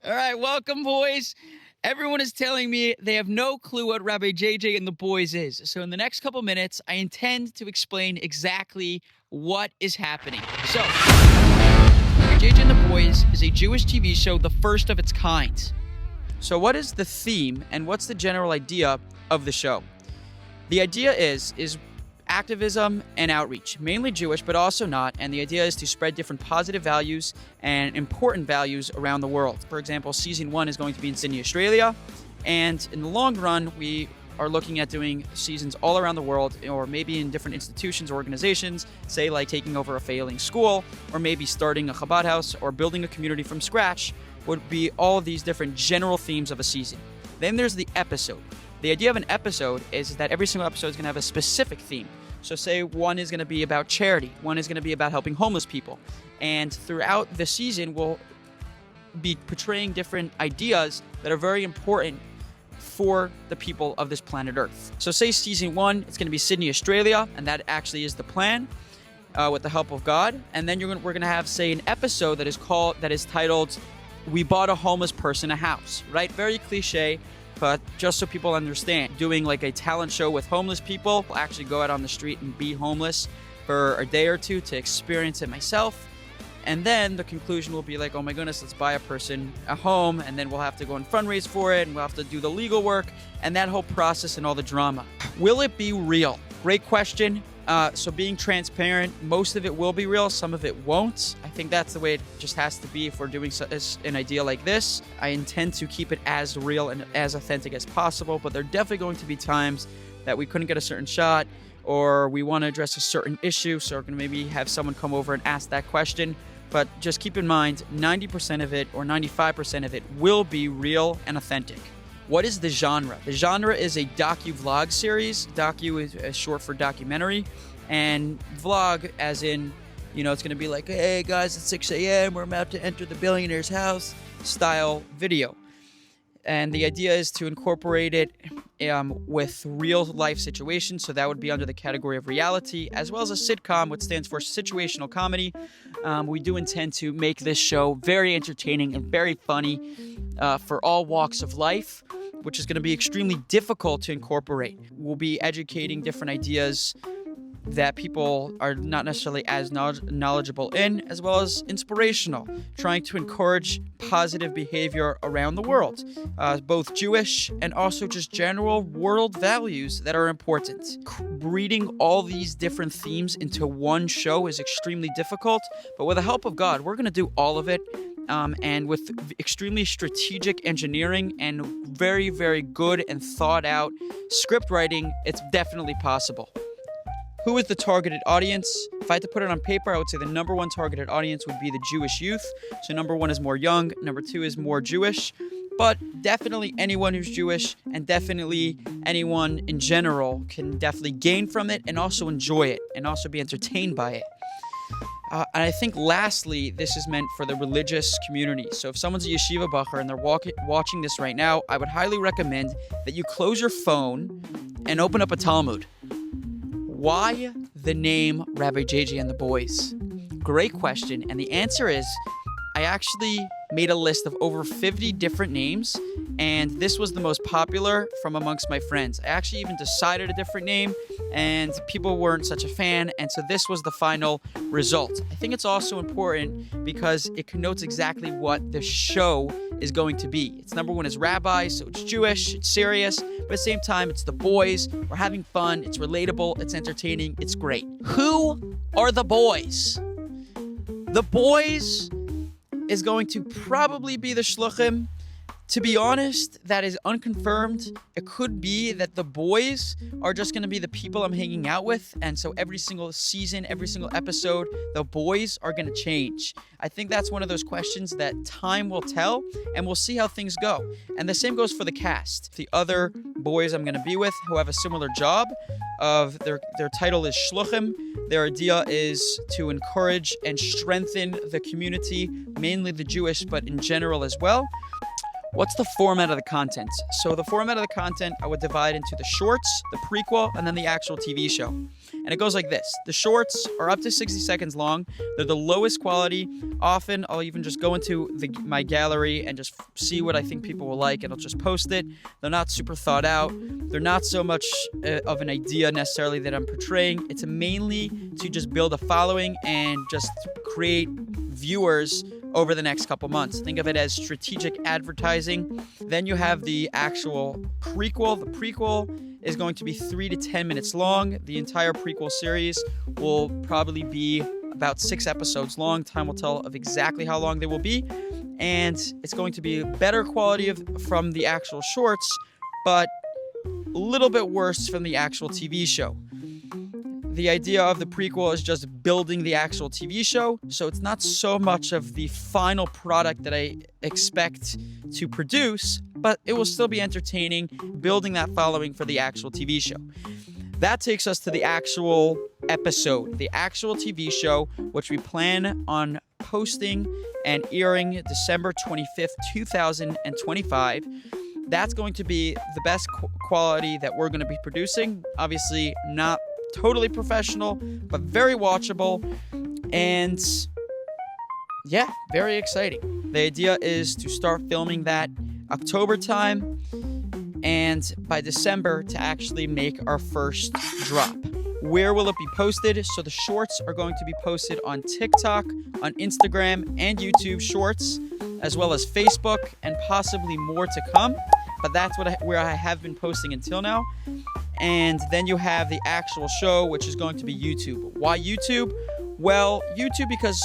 All right, welcome, boys. Everyone is telling me they have no clue what Rabbi JJ and the Boys is. So in the next couple minutes, I intend to explain exactly what is happening. So, Rabbi JJ and the Boys is a Jewish TV show, the first of its kind. So what is the theme and what's the general idea of the show? The idea is activism and outreach, mainly Jewish, but also not. And the idea is to spread different positive values and important values around the world. For example, season 1 is going to be in Sydney, Australia. And in the long run, we are looking at doing seasons all around the world, or maybe in different institutions or organizations, say like taking over a failing school, or maybe starting a Chabad house, or building a community from scratch, would be all of these different general themes of a season. Then there's the episode. The idea of an episode is that every single episode is going to have a specific theme. So say one is going to be about charity, one is going to be about helping homeless people. And throughout the season, we'll be portraying different ideas that are very important for the people of this planet Earth. So say season 1, it's going to be Sydney, Australia, and that actually is the plan with the help of God. And then we're going to have, say, an episode that is titled, "We Bought a Homeless Person a House," right? Very cliche. But just so people understand, doing like a talent show with homeless people, I'll actually go out on the street and be homeless for a day or two to experience it myself. And then the conclusion will be like, oh my goodness, let's buy a person a home, and then we'll have to go and fundraise for it, and we'll have to do the legal work, and that whole process and all the drama. Will it be real? Great question. So being transparent, most of it will be real, some of it won't. I think that's the way it just has to be if we're doing an idea like this. I intend to keep it as real and as authentic as possible, but there are definitely going to be times that we couldn't get a certain shot, or we want to address a certain issue, so we're going to maybe have someone come over and ask that question. But just keep in mind, 90% of it or 95% of it will be real and authentic. What is the genre? The genre is a docu-vlog series. Docu is short for documentary. And vlog as in, it's going to be like, hey guys, it's 6 a.m., we're about to enter the billionaire's house style video. And the idea is to incorporate it with real life situations. So that would be under the category of reality, as well as a sitcom, which stands for situational comedy. We do intend to make this show very entertaining and very funny for all walks of life, which is going to be extremely difficult to incorporate. We'll be educating different ideas that people are not necessarily as knowledgeable in, as well as inspirational, trying to encourage positive behavior around the world, both Jewish and also just general world values that are important. Reading all these different themes into one show is extremely difficult, but with the help of God, we're going to do all of it. And with extremely strategic engineering and very, very good and thought out script writing, it's definitely possible. Who is the targeted audience? If I had to put it on paper, I would say the number 1 targeted audience would be the Jewish youth. So number 1 is more young, number 2 is more Jewish, but definitely anyone who's Jewish and definitely anyone in general can definitely gain from it and also enjoy it and also be entertained by it. And I think lastly, this is meant for the religious community. So if someone's a yeshiva bacher and they're watching this right now, I would highly recommend that you close your phone and open up a Talmud. Why the name Rabbi JJ and the Boys? Great question. And the answer is, I actually made a list of over 50 different names, and this was the most popular from amongst my friends. I actually even decided a different name, and people weren't such a fan, and so this was the final result. I think it's also important because it connotes exactly what the show is going to be. It's number 1 is rabbi, so it's Jewish, it's serious, but at the same time, it's the boys. We're having fun, it's relatable, it's entertaining, it's great. Who are the boys? The boys is going to probably be the shluchim. To be honest, that is unconfirmed. It could be that the boys are just going to be the people I'm hanging out with, and so every single season, every single episode, the boys are going to change. I think that's one of those questions that time will tell, and we'll see how things go. And the same goes for the cast. The other boys I'm going to be with who have a similar job of their title is shluchim. Their idea is to encourage and strengthen the community, mainly the Jewish, but in general as well. What's the format of the content? So the format of the content, I would divide into the shorts, the prequel, and then the actual TV show. And it goes like this. The shorts are up to 60 seconds long. They're the lowest quality. Often, I'll even just go into my gallery and just see what I think people will like, and I'll just post it. They're not super thought out. They're not so much of an idea necessarily that I'm portraying. It's mainly to just build a following and just create viewers over the next couple months. Think of it as strategic advertising. Then you have the actual prequel. The prequel is going to be 3 to 10 minutes long. The entire prequel series will probably be about 6 episodes long. Time will tell of exactly how long they will be. And it's going to be better quality from the actual shorts, but a little bit worse from the actual TV show. The idea of the prequel is just building the actual TV show, so it's not so much of the final product that I expect to produce, but it will still be entertaining, building that following for the actual TV show. That takes us to the actual episode, the actual TV show, which we plan on posting and airing December 25th, 2025. That's going to be the best quality that we're going to be producing. Obviously, not totally professional, but very watchable, and yeah, very exciting. The idea is to start filming that October time, and by December to actually make our first drop. Where will it be posted? So the shorts are going to be posted on TikTok, on Instagram, and YouTube Shorts, as well as Facebook, and possibly more to come. But that's where I have been posting until now. And then you have the actual show, which is going to be YouTube. Why YouTube? Well, YouTube because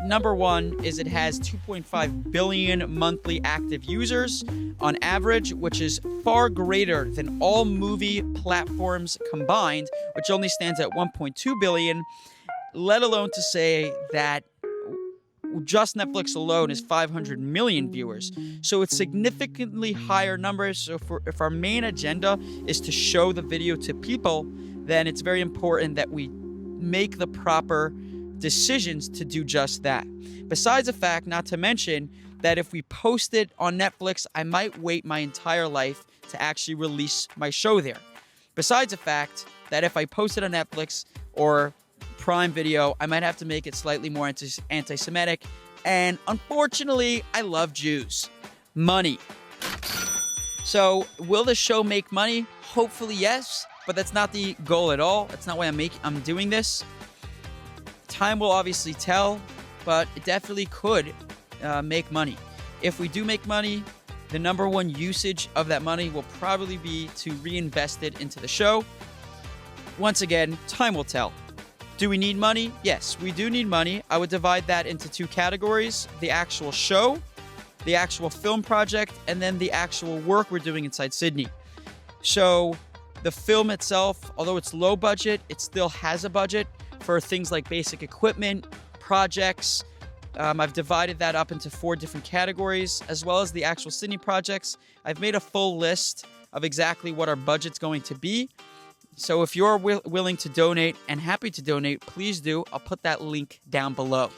number one is it has 2.5 billion monthly active users on average, which is far greater than all movie platforms combined, which only stands at 1.2 billion, let alone to say that just Netflix alone is 500 million viewers. So it's significantly higher numbers. So if our main agenda is to show the video to people, then it's very important that we make the proper decisions to do just that. Besides the fact, not to mention, that if we post it on Netflix, I might wait my entire life to actually release my show there. Besides the fact that if I post it on Netflix or Prime Video, I might have to make it slightly more anti-Semitic. And unfortunately, I love Jews. Money. So will the show make money? Hopefully, yes. But that's not the goal at all. That's not why I'm doing this. Time will obviously tell, but it definitely could make money. If we do make money, the number one usage of that money will probably be to reinvest it into the show. Once again, time will tell. Do we need money? Yes, we do need money. I would divide that into 2 categories: the actual show, the actual film project, and then the actual work we're doing inside Sydney. So the film itself, although it's low budget, it still has a budget for things like basic equipment, projects. I've divided that up into 4 different categories, as well as the actual Sydney projects. I've made a full list of exactly what our budget's going to be. So if you're willing to donate and happy to donate, please do. I'll put that link down below.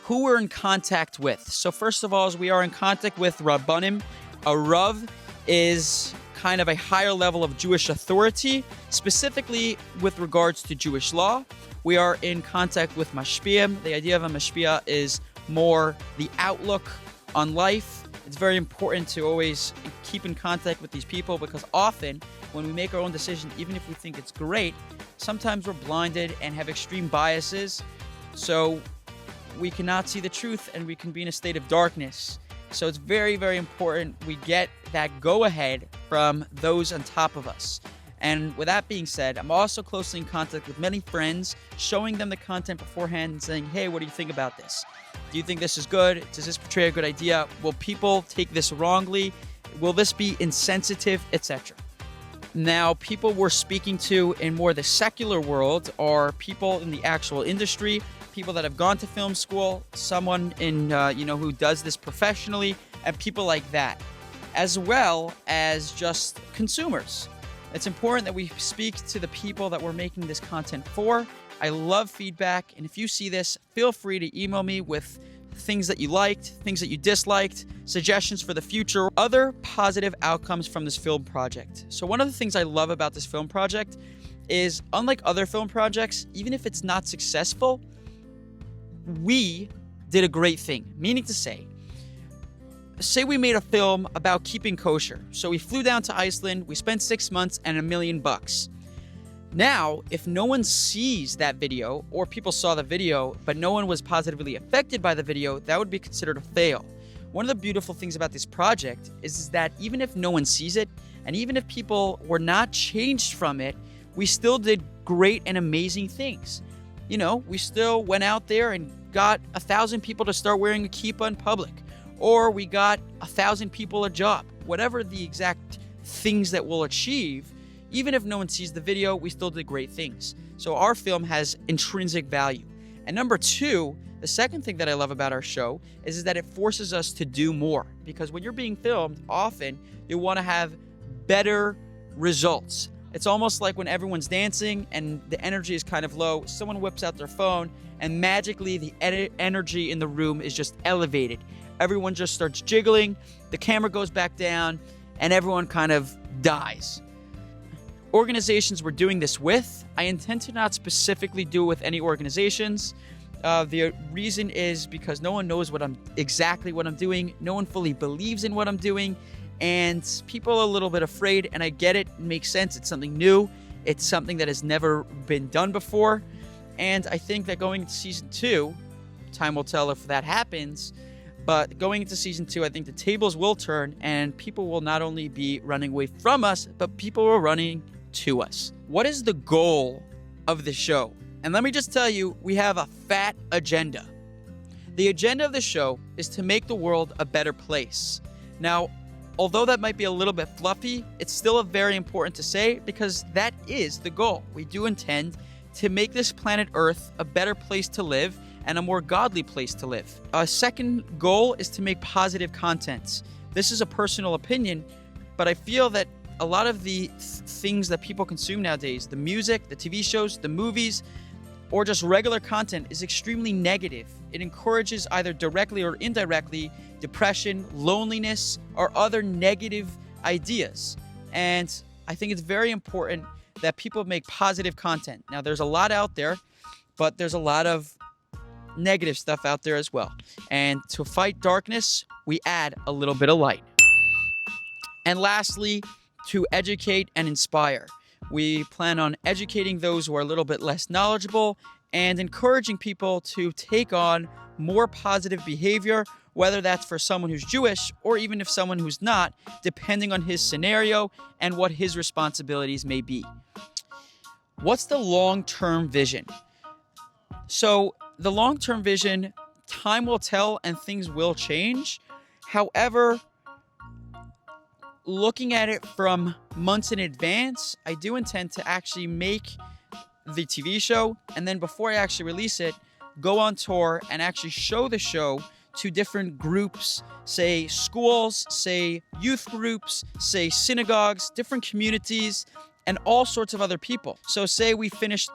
Who we're in contact with. So first of all, we are in contact with Rabbanim. A Rav is kind of a higher level of Jewish authority, specifically with regards to Jewish law. We are in contact with Mashpia. The idea of a Mashpia is more the outlook on life. It's very important to always keep in contact with these people, because often when we make our own decision, even if we think it's great, sometimes we're blinded and have extreme biases. So we cannot see the truth and we can be in a state of darkness. So it's very, very important we get that go-ahead from those on top of us. And with that being said, I'm also closely in contact with many friends, showing them the content beforehand and saying, hey, what do you think about this? Do you think this is good? Does this portray a good idea? Will people take this wrongly? Will this be insensitive, etc.? Now, people we're speaking to in more the secular world are people in the actual industry, people that have gone to film school, someone in who does this professionally, and people like that, as well as just consumers. It's important that we speak to the people that we're making this content for. I love feedback, and if you see this, feel free to email me with things that you liked, things that you disliked, suggestions for the future, other positive outcomes from this film project. So one of the things I love about this film project is, unlike other film projects, even if it's not successful, we did a great thing. Meaning to say we made a film about keeping kosher. So we flew down to Iceland, we spent 6 months and $1 million. Now, if no one sees that video, or people saw the video, but no one was positively affected by the video, that would be considered a fail. One of the beautiful things about this project is that even if no one sees it, and even if people were not changed from it, we still did great and amazing things. You know, we still went out there and got 1,000 people to start wearing a kippah in public, or we got 1,000 people a job. Whatever the exact things that we'll achieve, even if no one sees the video, we still did great things. So our film has intrinsic value. And number two, the second thing that I love about our show is that it forces us to do more. Because when you're being filmed, often you want to have better results. It's almost like when everyone's dancing and the energy is kind of low, someone whips out their phone and magically the energy in the room is just elevated. Everyone just starts jiggling, the camera goes back down, and everyone kind of dies. Organizations we're doing this with, I intend to not specifically do it with any organizations. The reason is because no one knows exactly what I'm doing. No one fully believes in what I'm doing. And people are a little bit afraid, and I get it. It makes sense. It's something new. It's something that has never been done before. And I think that going into season 2, time will tell if that happens, but going into season 2, I think the tables will turn and people will not only be running away from us, but people are running to us. What is the goal of the show? And let me just tell you, we have a fat agenda. The agenda of the show is to make the world a better place. Now, although that might be a little bit fluffy, it's still very important to say because that is the goal. We do intend to make this planet Earth a better place to live and a more godly place to live. A second goal is to make positive content. This is a personal opinion, but I feel that a lot of the things that people consume nowadays, the music, the TV shows, the movies, or just regular content is extremely negative. It encourages either directly or indirectly depression, loneliness, or other negative ideas. And I think it's very important that people make positive content. Now, there's a lot out there, but there's a lot of negative stuff out there as well. And to fight darkness, we add a little bit of light. And lastly, to educate and inspire. We plan on educating those who are a little bit less knowledgeable and encouraging people to take on more positive behavior, whether that's for someone who's Jewish or even if someone who's not, depending on his scenario and what his responsibilities may be. What's the long-term vision? So the long-term vision, time will tell and things will change. However, looking at it from months in advance, I do intend to actually make the TV show, and then before I actually release it, go on tour and actually show the show to different groups, say schools, say youth groups, say synagogues, different communities, and all sorts of other people. So say we finish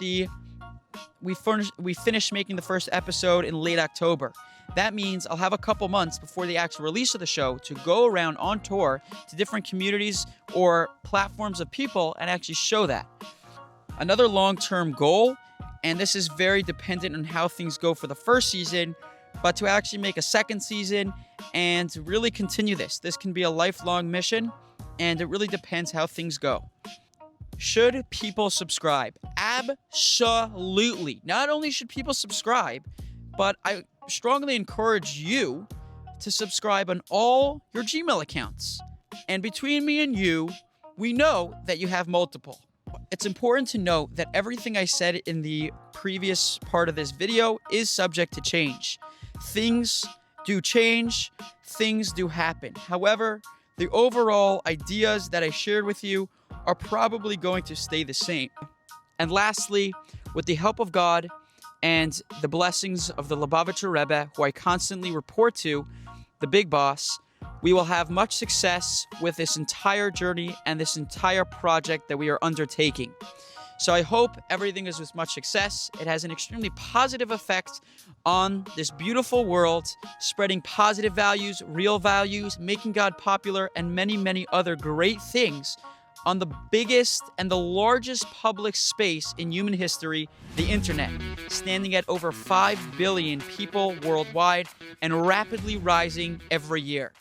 making the first episode in late October. That means I'll have a couple months before the actual release of the show to go around on tour to different communities or platforms of people and actually show that. Another long-term goal, and this is very dependent on how things go for the first season, but to actually make a second season and really continue this. This can be a lifelong mission, and it really depends how things go. Should people subscribe? Absolutely. Not only should people subscribe, but I strongly encourage you to subscribe on all your Gmail accounts. And between me and you, we know that you have multiple. It's important to note that everything I said in the previous part of this video is subject to change. Things do change, things do happen. However, the overall ideas that I shared with you are probably going to stay the same. And lastly, with the help of God and the blessings of the Lubavitcher Rebbe, who I constantly report to, the big boss, we will have much success with this entire journey and this entire project that we are undertaking. So I hope everything is with much success. It has an extremely positive effect on this beautiful world, spreading positive values, real values, making God popular, and many, many other great things on the biggest and the largest public space in human history, the internet, standing at over 5 billion people worldwide and rapidly rising every year.